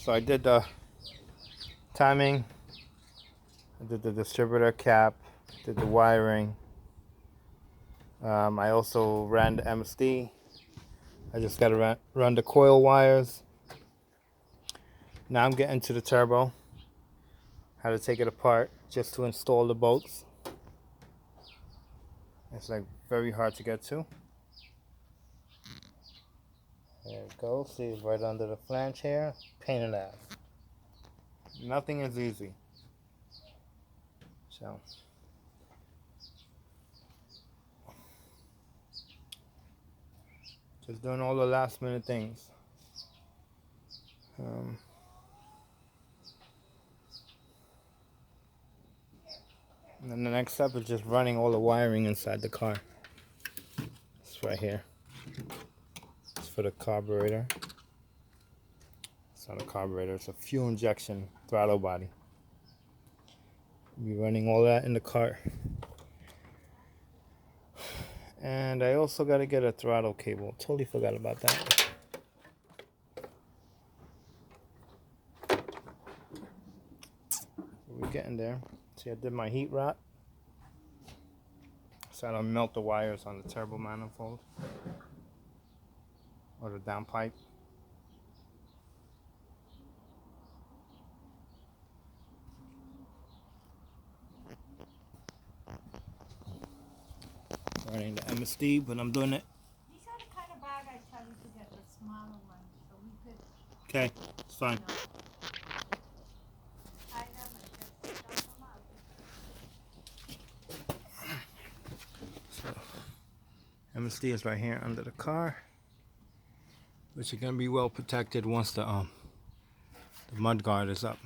So I did the timing, I did the distributor cap, did the wiring. I also ran the MSD. I just got to run the coil wires. Now I'm getting to the turbo, how to take it apart just to install the bolts. It's like very hard to get to. There it goes. See, it's right under the flange here. Pain in the ass. Nothing is easy. So just doing all the last minute things. And then the next step is just running all the wiring inside the car. It's right here. It's for the carburetor. It's not a carburetor, it's a fuel injection throttle body. Be running all that in the car. And I also got to get a throttle cable. Totally forgot about that. We're getting there. See, I did my heat rot, so I don't melt the wires on the turbo manifold or the downpipe. Running the MSD, but I'm doing it. These are the kind of bag I tell you to get, the smaller one, so we could. Okay, it's fine. Tie them and just dump them out. So, MSD is right here under the car, which is gonna be well protected once the mud guard is up.